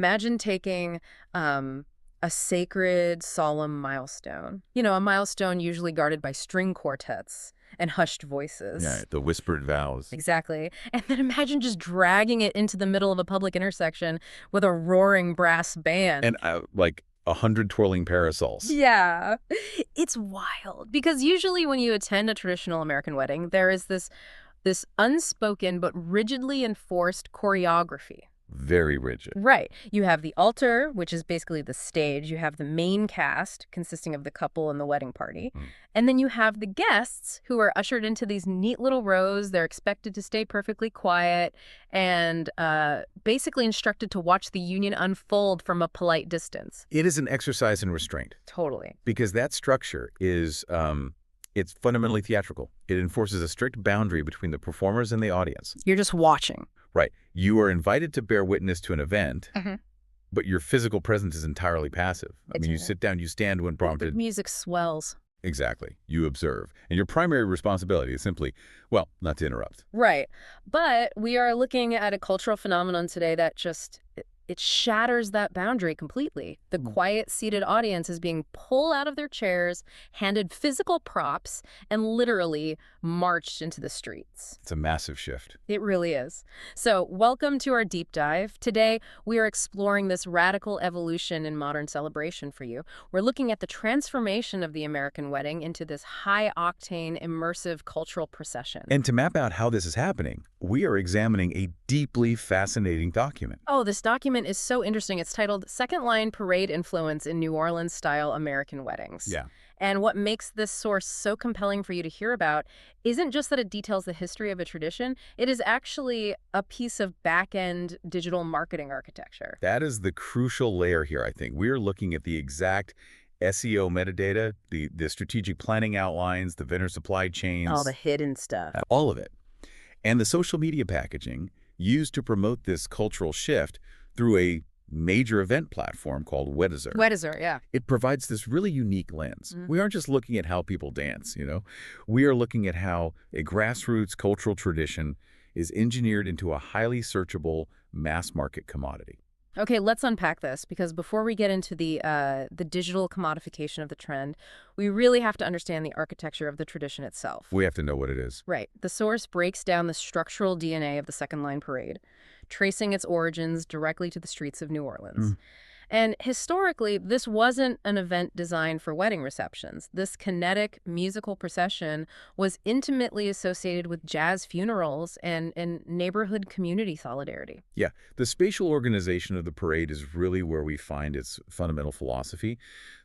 Imagine taking a sacred, solemn milestone. A milestone usually guarded by string quartets and hushed Yeah, voices. the whispered vows. Exactly. And then imagine just dragging it into the middle of a public intersection with a roaring brass band. And like 100 twirling parasols. Yeah. It's wild because usually when you attend a traditional American wedding, there is this unspoken but rigidly enforced choreography. Very rigid. Right. You have the altar, which is basically the stage. You have the main cast, consisting of the couple and the wedding party. Mm. And then you have the guests who are ushered into these neat little rows. They're expected to stay perfectly quiet and basically instructed to watch the union unfold from a polite distance. It is an exercise in restraint Totally. because that structure is it's fundamentally theatrical. It enforces a strict boundary between the performers and the audience. You're just watching. Right. You are invited to bear witness to an event, Mm-hmm. but your physical presence is entirely passive. I mean, you sit down, you stand when The prompted. music swells. Exactly. You observe. And your primary responsibility is simply, well, not to interrupt. Right. But we are looking at a cultural phenomenon today that just, it shatters that boundary completely. The quiet, seated audience is being pulled out of their chairs, handed physical props, and literally marched into the streets. It's a massive shift. It really is. So welcome to our deep dive. Today, we are exploring this radical evolution in modern celebration for you. We're looking at the transformation of the American wedding into this high-octane, immersive cultural procession. And to map out how this is happening, we are examining a deeply fascinating document. Oh, this document is so interesting. It's titled Second Line Parade Influence in New Orleans-Style American Weddings. Yeah. And what makes this source so compelling for you to hear about isn't just that it details the history of a tradition, it is actually a piece of back-end digital marketing architecture. That is the crucial layer here, I think. We're looking at the exact SEO metadata, the strategic planning outlines, the vendor supply chains. All the hidden stuff. All of it. And the social media packaging used to promote this cultural shift through a major event platform called Weddizer. Weddizer, yeah. It provides this really unique lens. We aren't just looking at how people dance, We are looking at how a grassroots cultural tradition is engineered into a highly searchable mass market commodity. Okay, let's unpack this, because before we get into the digital commodification of the trend, we really have to understand the architecture of the tradition itself. We have to know what it is. Right. The source breaks down the structural DNA of the Second Line Parade, tracing its origins directly to the streets of New Orleans. And historically, this wasn't an event designed for wedding receptions. This kinetic musical procession was intimately associated with jazz funerals and neighborhood community solidarity. Yeah, the spatial organization of the parade is really where we find its fundamental philosophy.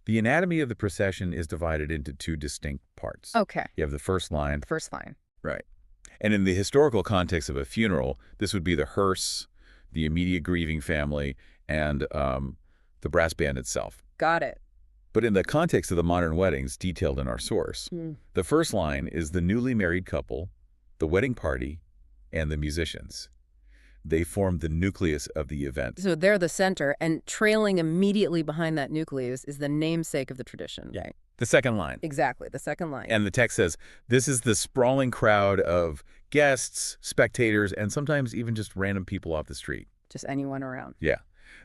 The anatomy of the procession is divided into two distinct parts. Okay. You have the first line. First line. Right. And in the historical context of a funeral, this would be the hearse, the immediate grieving family, and the brass band itself. Got it. But in the context of the modern weddings detailed in our source, the first line is the newly married couple, the wedding party, and the musicians. They form the nucleus of the event. So they're the center, and trailing immediately behind that nucleus is the namesake of the tradition. Yeah. The second line. Exactly, the second line. And the text says, this is the sprawling crowd of guests, spectators, and sometimes even just random people off the street. Just anyone around. Yeah.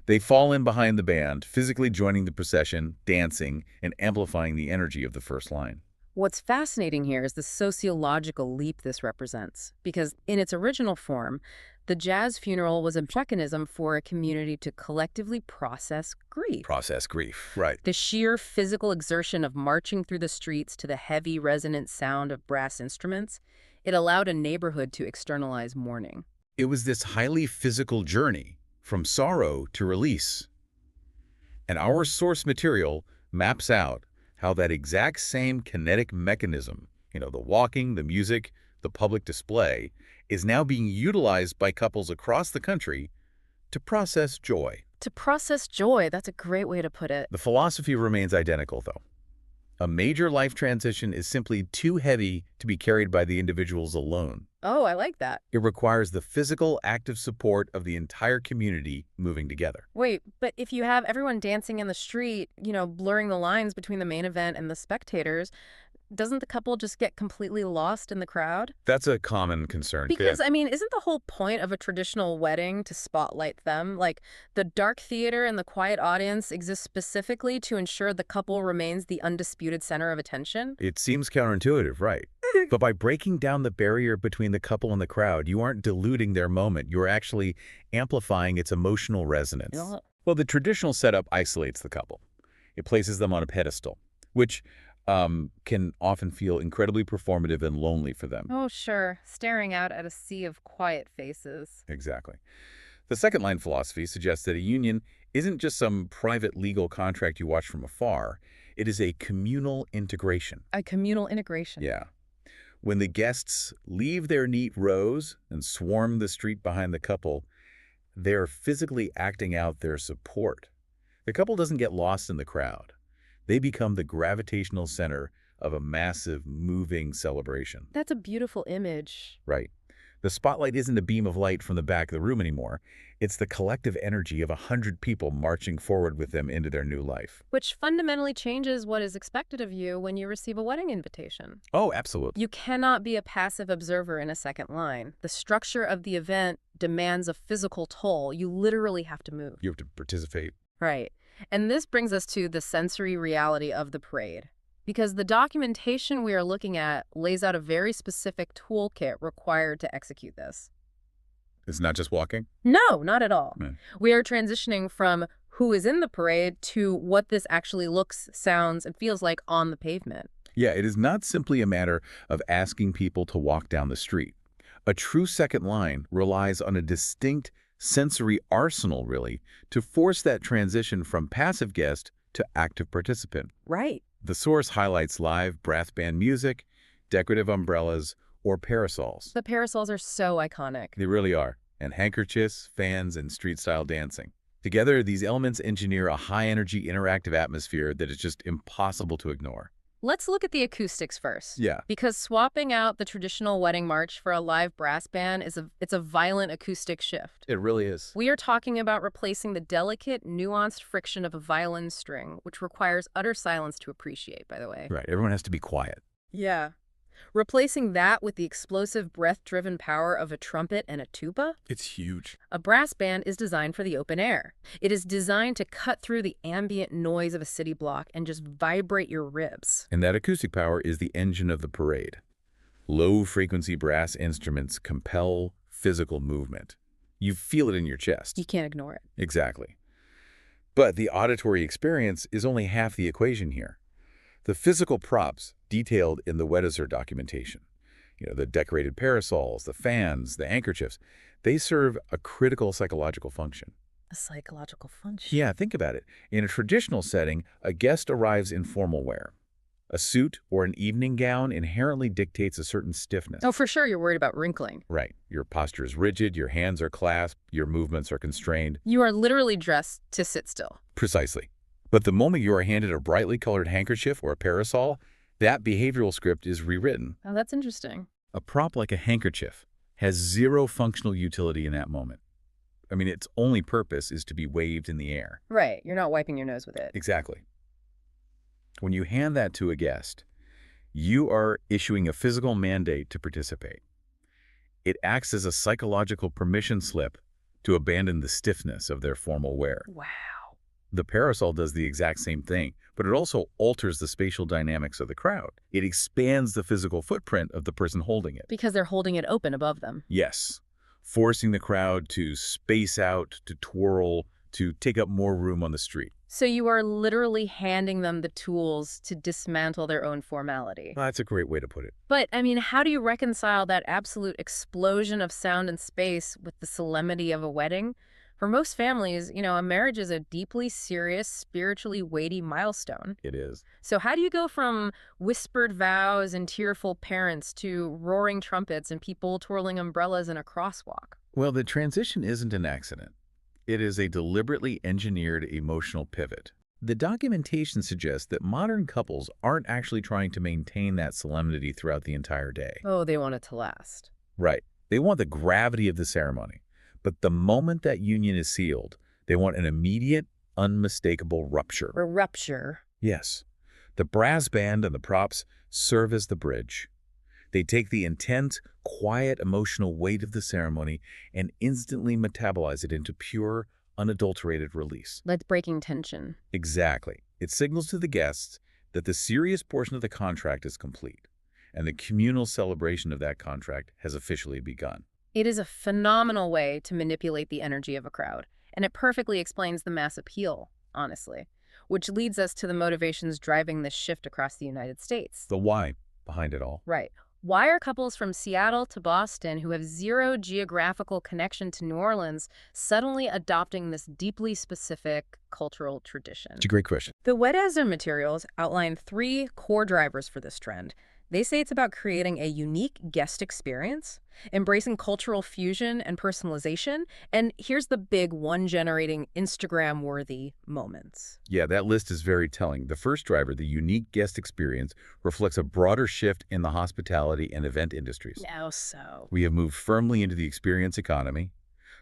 They fall in behind the band, physically joining the procession, dancing, and amplifying the energy of the first line. What's fascinating here is the sociological leap this represents, because in its original form, the jazz funeral was a mechanism for a community to collectively process grief. Process grief, right. The sheer physical exertion of marching through the streets to the heavy, resonant sound of brass instruments, it allowed a neighborhood to externalize mourning. It was this highly physical journey from sorrow to release. And our source material maps out how that exact same kinetic mechanism, the walking, the music, the public display, is now being utilized by couples across the country to process joy. To process joy, that's a great way to put it. The philosophy remains identical, though. A major life transition is simply too heavy to be carried by the individuals alone. Oh, I like that. It requires the physical, active support of the entire community moving together. Wait, but if you have everyone dancing in the street, blurring the lines between the main event and the spectators, doesn't the couple just get completely lost in the crowd? That's a common concern. Yeah. Because, I mean, isn't the whole point of a traditional wedding to spotlight them? Like, the dark theater and the quiet audience exist specifically to ensure the couple remains the undisputed center of attention? It seems counterintuitive, right? But by breaking down the barrier between the couple and the crowd, you aren't diluting their moment. You're actually amplifying its emotional resonance. You know, Well, the traditional setup isolates the couple. It places them on a pedestal, which can often feel incredibly performative and lonely for them. oh, sure. Staring out at a sea of quiet faces. Exactly. The second line philosophy suggests that a union isn't just some private legal contract you watch from afar. It is a communal integration. A communal integration. Yeah. When the guests leave their neat rows and swarm the street behind the couple, they're physically acting out their support. The couple doesn't get lost in the crowd. They become the gravitational center of a massive, moving celebration. That's a beautiful image. Right. The spotlight isn't a beam of light from the back of the room anymore. It's the collective energy of 100 people marching forward with them into their new life. Which fundamentally changes what is expected of you when you receive a wedding invitation. Oh, absolutely. You cannot be a passive observer in a second line. The structure of the event demands a physical toll. You literally have to move. You have to participate. Right. And this brings us to the sensory reality of the parade. Because the documentation we are looking at lays out a very specific toolkit required to execute this. It's not just walking? No, not at all. Right. We are transitioning from who is in the parade to what this actually looks, sounds, and feels like on the pavement. Yeah, it is not simply a matter of asking people to walk down the street. A true second line relies on a distinct sensory arsenal, really, to force that transition from passive guest to active participant. Right. The source highlights live brass band music, decorative umbrellas, or parasols. The parasols are so iconic. They really are. And handkerchiefs, fans, and street-style dancing. Together, these elements engineer a high-energy interactive atmosphere that is just impossible to ignore. Let's look at the acoustics first. Yeah. Because swapping out the traditional wedding march for a live brass band it's a violent acoustic shift. It really is. We are talking about replacing the delicate, nuanced friction of a violin string, which requires utter silence to appreciate, by the way. Right. Everyone has to be quiet. Yeah. Replacing that with the explosive, breath-driven power of a trumpet and a tuba? It's huge. A brass band is designed for the open air. It is designed to cut through the ambient noise of a city block and just vibrate your ribs. And that acoustic power is the engine of the parade. Low-frequency brass instruments compel physical movement. You feel it in your chest. You can't ignore it. Exactly. But the auditory experience is only half the equation here. The physical props detailed in the Weddizer documentation, the decorated parasols, the fans, the handkerchiefs, they serve a critical psychological function. A psychological function. Yeah, think about it. In a traditional setting, a guest arrives in formal wear. A suit or an evening gown inherently dictates a certain stiffness. Oh, for sure you're worried about wrinkling. Right. Your posture is rigid, your hands are clasped, your movements are constrained. You are literally dressed to sit still. Precisely. But the moment you are handed a brightly colored handkerchief or a parasol, that behavioral script is rewritten. Oh, that's interesting. A prop like a handkerchief has zero functional utility in that moment. I mean, its only purpose is to be waved in the air. Right. You're not wiping your nose with it. Exactly. When you hand that to a guest, you are issuing a physical mandate to participate. It acts as a psychological permission slip to abandon the stiffness of their formal wear. Wow. The parasol does the exact same thing, but it also alters the spatial dynamics of the crowd. It expands the physical footprint of the person holding it. Because they're holding it open above them. Yes, forcing the crowd to space out, to twirl, to take up more room on the street. So you are literally handing them the tools to dismantle their own formality. Well, that's a great way to put it. But, I mean, how do you reconcile that absolute explosion of sound and space with the solemnity of a wedding? For most families, a marriage is a deeply serious, spiritually weighty milestone. It is. So how do you go from whispered vows and tearful parents to roaring trumpets and people twirling umbrellas in a crosswalk? Well, the transition isn't an accident. It is a deliberately engineered emotional pivot. The documentation suggests that modern couples aren't actually trying to maintain that solemnity throughout the entire day. Oh, they want it to last. Right. They want the gravity of the ceremony. But the moment that union is sealed, they want an immediate, unmistakable rupture. A rupture. Yes. The brass band and the props, serve as the bridge. They take the intense, quiet, emotional weight of the ceremony and instantly metabolize it into pure, unadulterated release. Like breaking tension. Exactly. It signals to the guests that the serious portion of the contract is complete, and the communal celebration of that contract has officially begun. It is a phenomenal way to manipulate the energy of a crowd, and it perfectly explains the mass appeal, honestly, which leads us to the motivations driving this shift across the United States. The why behind it all. Right. Why are couples from Seattle to Boston who have zero geographical connection to New Orleans suddenly adopting this deeply specific cultural tradition? It's a great question. The Weddizer materials outline 3 core drivers for this trend. They say it's about creating a unique guest experience, embracing cultural fusion and personalization, and here's the big one generating Instagram-worthy moments. Yeah, that list is very telling. The first driver, the unique guest experience, reflects a broader shift in the hospitality and event industries. Now so. We have moved firmly into the experience economy.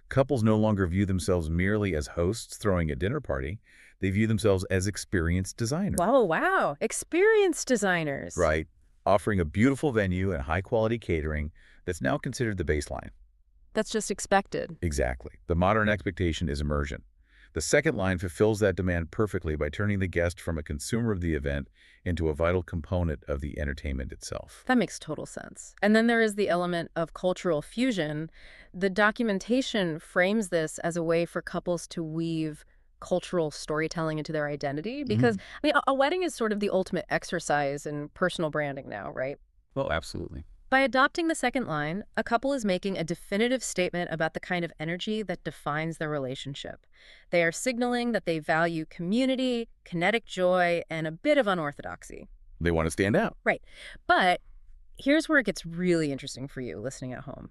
Couples no longer view themselves merely as hosts throwing a dinner party. They view themselves as experienced designers. Whoa, wow. Experienced designers. Right, offering a beautiful venue and high-quality catering that's now considered the baseline. That's just expected. Exactly. The modern expectation is immersion. The second line fulfills that demand perfectly by turning the guest from a consumer of the event into a vital component of the entertainment itself. That makes total sense. And then there is the element of cultural fusion. The documentation frames this as a way for couples to weave cultural storytelling into their identity because, I mean, a wedding is sort of the ultimate exercise in personal branding now, right? Well, absolutely. By adopting the second line, a couple is making a definitive statement about the kind of energy that defines their relationship. They are signaling that they value community, kinetic joy, and a bit of unorthodoxy. They want to stand out. Right. But here's where it gets really interesting for you listening at home.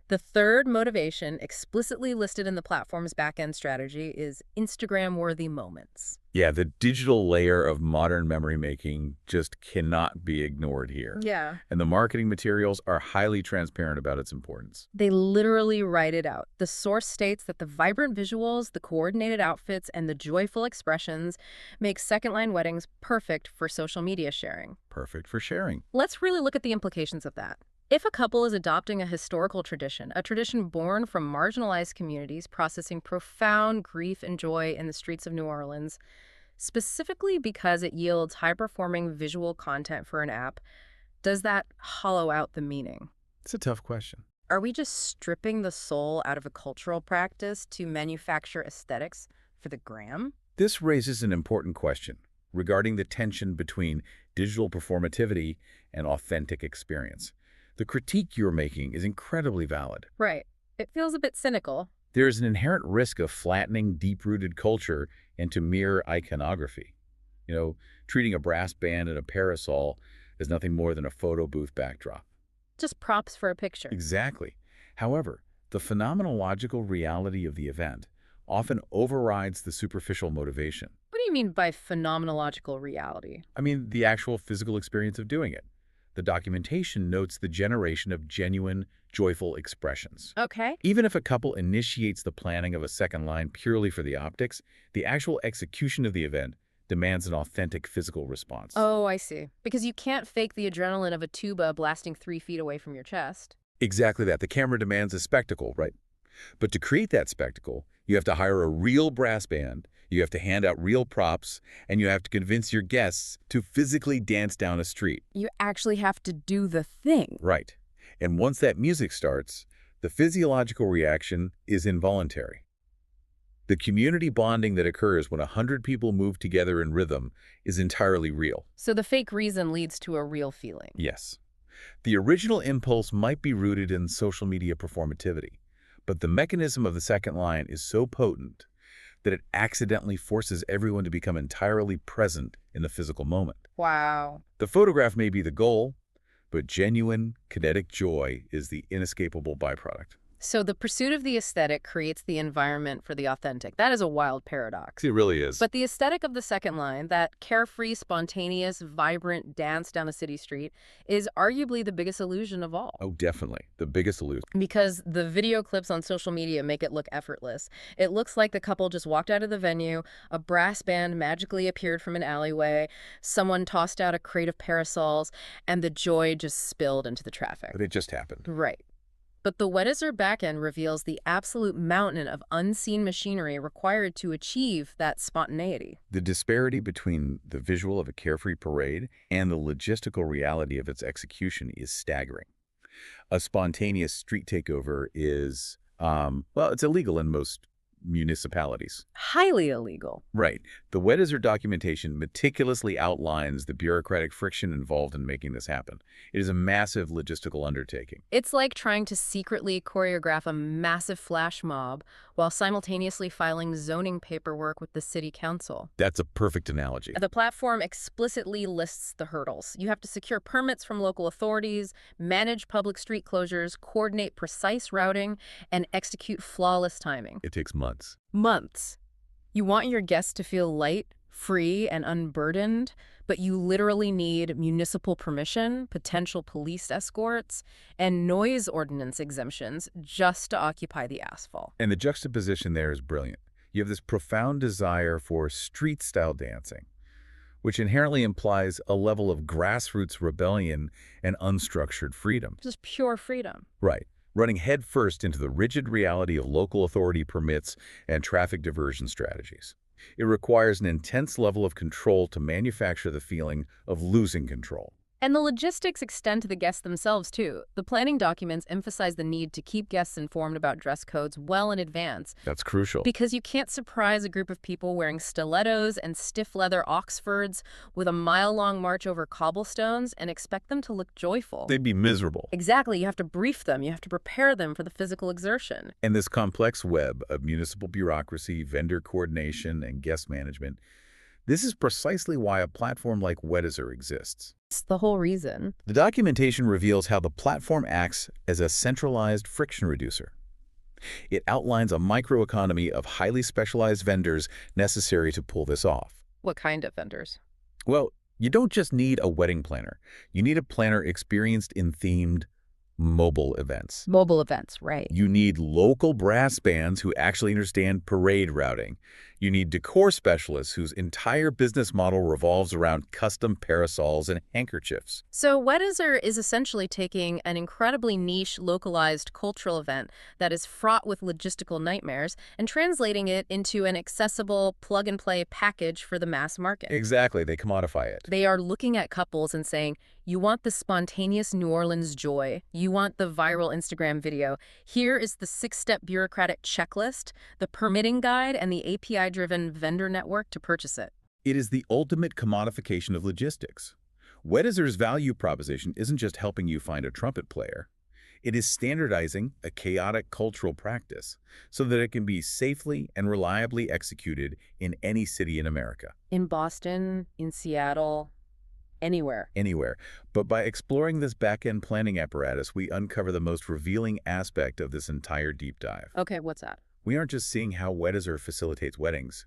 The third motivation explicitly listed in the platform's back-end strategy is Instagram-worthy moments. Yeah, the digital layer of modern memory making just cannot be ignored here. Yeah. And the marketing materials are highly transparent about its importance. They literally write it out. The source states that the vibrant visuals, the coordinated outfits, and the joyful expressions make second-line weddings perfect for social media sharing. Perfect for sharing. Let's really look at the implications of that. If a couple is adopting a historical tradition, a tradition born from marginalized communities processing profound grief and joy in the streets of New Orleans, specifically because it yields high-performing visual content for an app, does that hollow out the meaning? It's a tough question. Are we just stripping the soul out of a cultural practice to manufacture aesthetics for the gram? This raises an important question regarding the tension between digital performativity and authentic experience. The critique you're making is incredibly valid. Right. It feels a bit cynical. There is an inherent risk of flattening deep-rooted culture into mere iconography. Treating a brass band and a parasol as nothing more than a photo booth backdrop. Just props for a picture. Exactly. However, the phenomenological reality of the event often overrides the superficial motivation. What do you mean by phenomenological reality? I mean, the actual physical experience of doing it. The documentation notes the generation of genuine, joyful expressions. Okay. Even if a couple initiates the planning of a second line purely for the optics, the actual execution of the event demands an authentic physical response. Oh, I see. Because you can't fake the adrenaline of a tuba blasting 3 feet away from your chest. Exactly that. The camera demands a spectacle, right? But to create that spectacle, you have to hire a real brass band, you have to hand out real props, and you have to convince your guests to physically dance down a street. You actually have to do the thing. Right. And once that music starts, the physiological reaction is involuntary. The community bonding that occurs when 100 people move together in rhythm is entirely real. So the fake reason leads to a real feeling. Yes. The original impulse might be rooted in social media performativity, but the mechanism of the second line is so potent that it accidentally forces everyone to become entirely present in the physical moment. Wow. The photograph may be the goal, but genuine, kinetic joy is the inescapable byproduct. So the pursuit of the aesthetic creates the environment for the authentic. That is a wild paradox. It really is. But the aesthetic of the second line, that carefree, spontaneous, vibrant dance down a city street, is arguably the biggest illusion of all. Oh, definitely. The biggest illusion. Because the video clips on social media make it look effortless. It looks like the couple just walked out of the venue, a brass band magically appeared from an alleyway, someone tossed out a crate of parasols, and the joy just spilled into the traffic. But it just happened. Right. But the Weddizer backend reveals the absolute mountain of unseen machinery required to achieve that spontaneity. The disparity between the visual of a carefree parade and the logistical reality of its execution is staggering. A spontaneous street takeover is, well, it's illegal in most municipalities. Highly illegal. Right. The Weddizer documentation meticulously outlines the bureaucratic friction involved in making this happen. It is a massive logistical undertaking. It's like trying to secretly choreograph a massive flash mob while simultaneously filing zoning paperwork with the city council. That's a perfect analogy. The platform explicitly lists the hurdles. You have to secure permits from local authorities, manage public street closures, coordinate precise routing, and execute flawless timing. It takes months. Months. You want your guests to feel light, free, and unburdened, but you literally need municipal permission, potential police escorts, and noise ordinance exemptions just to occupy the asphalt. And the juxtaposition there is brilliant. You have this profound desire for street-style dancing, which inherently implies a level of grassroots rebellion and unstructured freedom. Just pure freedom. Right. Running headfirst into the rigid reality of local authority permits and traffic diversion strategies. It requires an intense level of control to manufacture the feeling of losing control. And the logistics extend to the guests themselves, too. The planning documents emphasize the need to keep guests informed about dress codes well in advance. That's crucial. Because you can't surprise a group of people wearing stilettos and stiff leather Oxfords with a mile-long march over cobblestones and expect them to look joyful. They'd be miserable. Exactly. You have to brief them. You have to prepare them for the physical exertion. And this complex web of municipal bureaucracy, vendor coordination, and guest management, this is precisely why a platform like Weddizer exists. It's the whole reason. The documentation reveals how the platform acts as a centralized friction reducer. It outlines a microeconomy of highly specialized vendors necessary to pull this off. What kind of vendors? Well, you don't just need a wedding planner. You need a planner experienced in themed mobile events. Mobile events, right. You need local brass bands who actually understand parade routing. You need decor specialists whose entire business model revolves around custom parasols and handkerchiefs. So Weddizer is essentially taking an incredibly niche, localized cultural event that is fraught with logistical nightmares and translating it into an accessible, plug-and-play package for the mass market. Exactly, they commodify it. They are looking at couples and saying, you want the spontaneous New Orleans joy. You want the viral Instagram video. Here is the 6-step bureaucratic checklist, the permitting guide, and the API-driven vendor network to purchase it. It is the ultimate commodification of logistics. Weddizer's value proposition isn't just helping you find a trumpet player. It is standardizing a chaotic cultural practice so that it can be safely and reliably executed in any city in America. In Boston, in Seattle, anywhere. Anywhere. But by exploring this back-end planning apparatus, we uncover the most revealing aspect of this entire deep dive. Okay, what's that? We aren't just seeing how Weddizer facilitates weddings.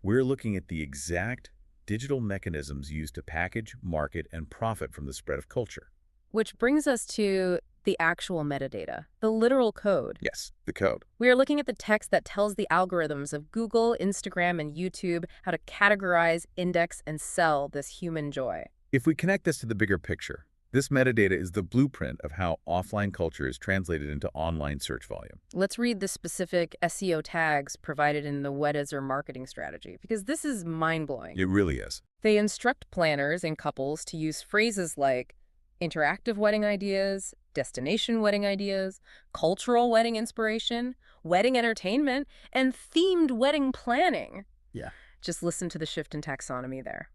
We're looking at the exact digital mechanisms used to package, market, and profit from the spread of culture. Which brings us to the actual metadata, the literal code. Yes, the code. We are looking at the text that tells the algorithms of Google, Instagram, and YouTube how to categorize, index, and sell this human joy. If we connect this to the bigger picture, this metadata is the blueprint of how offline culture is translated into online search volume. Let's read the specific SEO tags provided in the Weddizer marketing strategy, because this is mind-blowing. It really is. They instruct planners and couples to use phrases like interactive wedding ideas, destination wedding ideas, cultural wedding inspiration, wedding entertainment, and themed wedding planning. Yeah. Just listen to the shift in taxonomy there.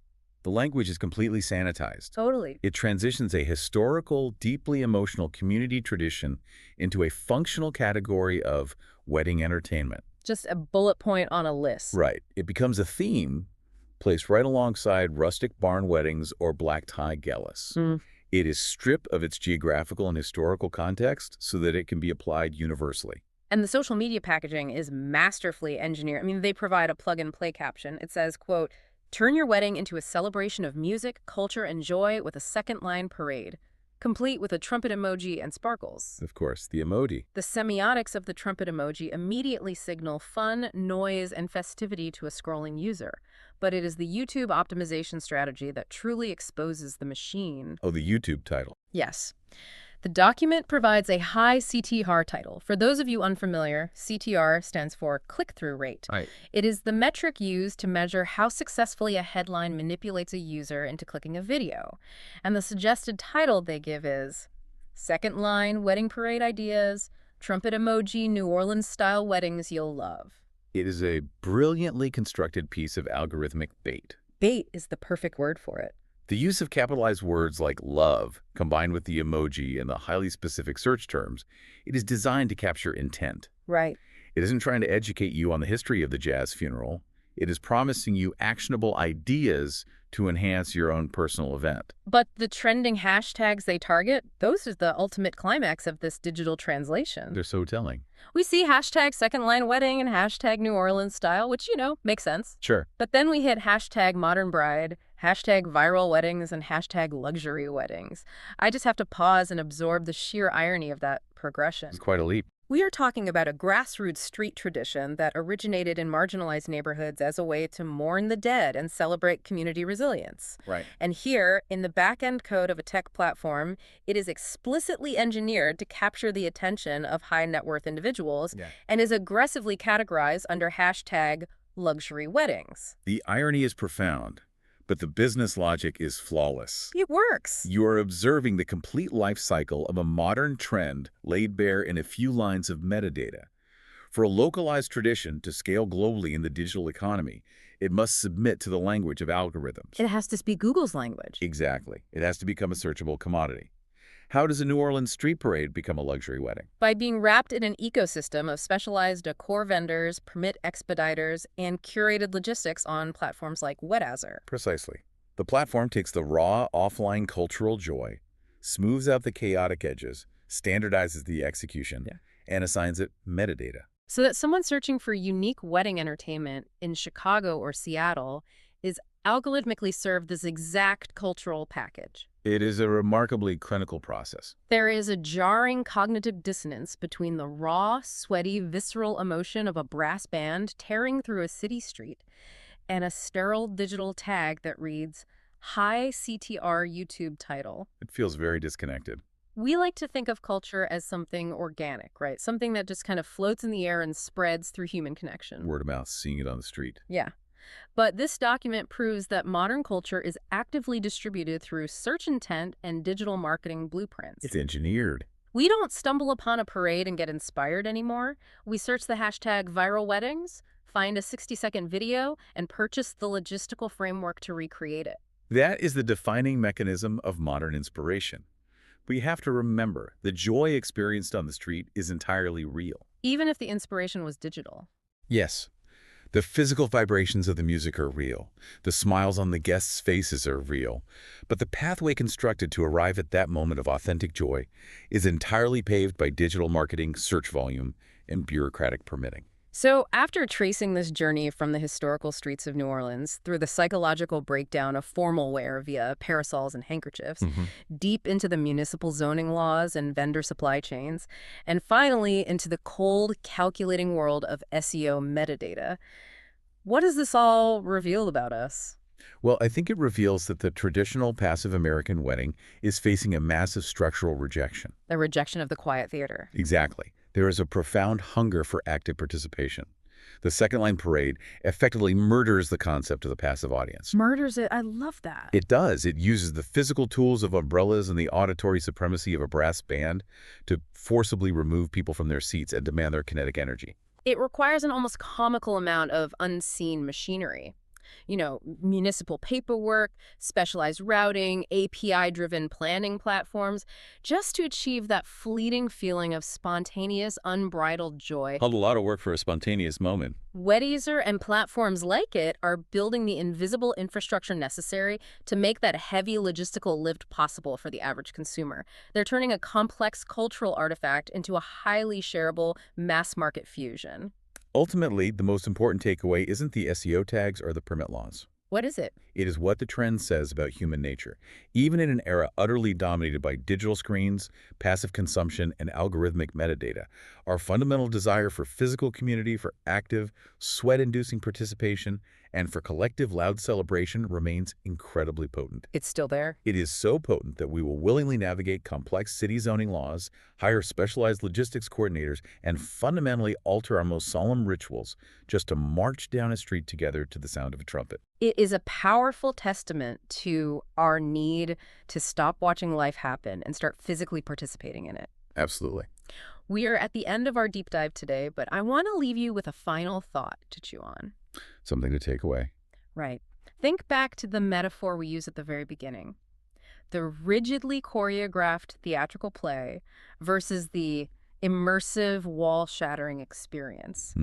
The language is completely sanitized. Totally. It transitions a historical, deeply emotional community tradition into a functional category of wedding entertainment. Just a bullet point on a list. Right. It becomes a theme placed right alongside rustic barn weddings or black tie galas. It is stripped of its geographical and historical context so that it can be applied universally. And the social media packaging is masterfully engineered. I mean, they provide a plug-and-play caption. It says, quote, "Turn your wedding into a celebration of music, culture, and joy with a second-line parade, complete with a trumpet emoji and sparkles." Of course, the emoji. The semiotics of the trumpet emoji immediately signal fun, noise, and festivity to a scrolling user. But it is the YouTube optimization strategy that truly exposes the machine. Oh, the YouTube title. Yes. The document provides a high CTR title. For those of you unfamiliar, CTR stands for click-through rate. Right. It is the metric used to measure how successfully a headline manipulates a user into clicking a video. And the suggested title they give is Second Line Wedding Parade Ideas, Trumpet Emoji New Orleans-Style Weddings You'll Love. It is a brilliantly constructed piece of algorithmic bait. Bait is the perfect word for it. The use of capitalized words like love, combined with the emoji and the highly specific search terms, it is designed to capture intent. Right. It isn't trying to educate you on the history of the jazz funeral. It is promising you actionable ideas to enhance your own personal event. But the trending hashtags they target, those are the ultimate climax of this digital translation. They're so telling. We see hashtag second line wedding and hashtag New Orleans style, which, makes sense. Sure. But then we hit hashtag modern bride, hashtag viral weddings, and hashtag luxury weddings. I just have to pause and absorb the sheer irony of that progression. It's quite a leap. We are talking about a grassroots street tradition that originated in marginalized neighborhoods as a way to mourn the dead and celebrate community resilience. Right. And here, in the back-end code of a tech platform, it is explicitly engineered to capture the attention of high-net-worth individuals and is aggressively categorized under hashtag luxury weddings. The irony is profound, but the business logic is flawless. It works. You are observing the complete life cycle of a modern trend laid bare in a few lines of metadata. For a localized tradition to scale globally in the digital economy, it must submit to the language of algorithms. It has to speak Google's language. Exactly. It has to become a searchable commodity. How does a New Orleans street parade become a luxury wedding? By being wrapped in an ecosystem of specialized decor vendors, permit expediters, and curated logistics on platforms like Weddizer. Precisely. The platform takes the raw, offline cultural joy, smooths out the chaotic edges, standardizes the execution, and assigns it metadata. So that someone searching for unique wedding entertainment in Chicago or Seattle is algorithmically served this exact cultural package. It is a remarkably clinical process. There is a jarring cognitive dissonance between the raw, sweaty, visceral emotion of a brass band tearing through a city street and a sterile digital tag that reads, high CTR YouTube title. It feels very disconnected. We like to think of culture as something organic, right? Something that just kind of floats in the air and spreads through human connection. Word of mouth, seeing it on the street. Yeah. But this document proves that modern culture is actively distributed through search intent and digital marketing blueprints. It's engineered. We don't stumble upon a parade and get inspired anymore. We search the hashtag viral weddings, find a 60-second video, and purchase the logistical framework to recreate it. That is the defining mechanism of modern inspiration. But you have to remember, the joy experienced on the street is entirely real. Even if the inspiration was digital. Yes. The physical vibrations of the music are real. The smiles on the guests' faces are real. But the pathway constructed to arrive at that moment of authentic joy is entirely paved by digital marketing, search volume, and bureaucratic permitting. So after tracing this journey from the historical streets of New Orleans through the psychological breakdown of formal wear via parasols and handkerchiefs, deep into the municipal zoning laws and vendor supply chains, and finally into the cold, calculating world of SEO metadata, what does this all reveal about us? Well, I think it reveals that the traditional passive American wedding is facing a massive structural rejection. The rejection of the quiet theater. Exactly. There is a profound hunger for active participation. The second line parade effectively murders the concept of the passive audience. Murders it. I love that. It does. It uses the physical tools of umbrellas and the auditory supremacy of a brass band to forcibly remove people from their seats and demand their kinetic energy. It requires an almost comical amount of unseen machinery. municipal paperwork, specialized routing, API-driven planning platforms, just to achieve that fleeting feeling of spontaneous, unbridled joy. A lot of work for a spontaneous moment. Weddizer and platforms like it are building the invisible infrastructure necessary to make that heavy logistical lift possible for the average consumer. They're turning a complex cultural artifact into a highly shareable mass market fusion. Ultimately, the most important takeaway isn't the SEO tags or the permit laws. What is it? It is what the trend says about human nature. Even in an era utterly dominated by digital screens, passive consumption, and algorithmic metadata, our fundamental desire for physical community, for active, sweat-inducing participation, and for collective loud celebration remains incredibly potent. It's still there? It is so potent that we will willingly navigate complex city zoning laws, hire specialized logistics coordinators, and fundamentally alter our most solemn rituals just to march down a street together to the sound of a trumpet. It is a powerful testament to our need to stop watching life happen and start physically participating in it. Absolutely. We are at the end of our deep dive today, but I want to leave you with a final thought to chew on. Something to take away. Right. Think back to the metaphor we used at the very beginning. The rigidly choreographed theatrical play versus the immersive, wall-shattering experience.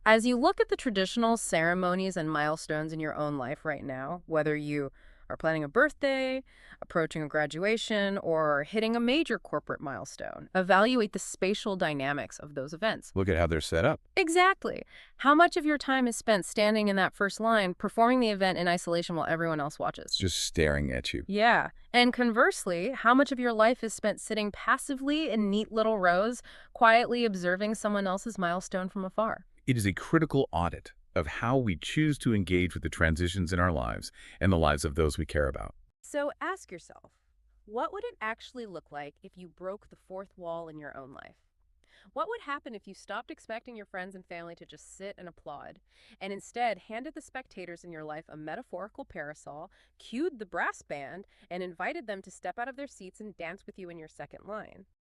As you look at the traditional ceremonies and milestones in your own life right now, whether you are planning a birthday, approaching a graduation, or hitting a major corporate milestone, evaluate the spatial dynamics of those events. Look at how they're set up. Exactly. How much of your time is spent standing in that first line, performing the event in isolation while everyone else watches? Just staring at you. Yeah. And conversely, how much of your life is spent sitting passively in neat little rows, quietly observing someone else's milestone from afar? It is a critical audit of how we choose to engage with the transitions in our lives and the lives of those we care about. So ask yourself, what would it actually look like if you broke the fourth wall in your own life? What would happen if you stopped expecting your friends and family to just sit and applaud, and instead handed the spectators in your life a metaphorical parasol, cued the brass band, and invited them to step out of their seats and dance with you in your second line?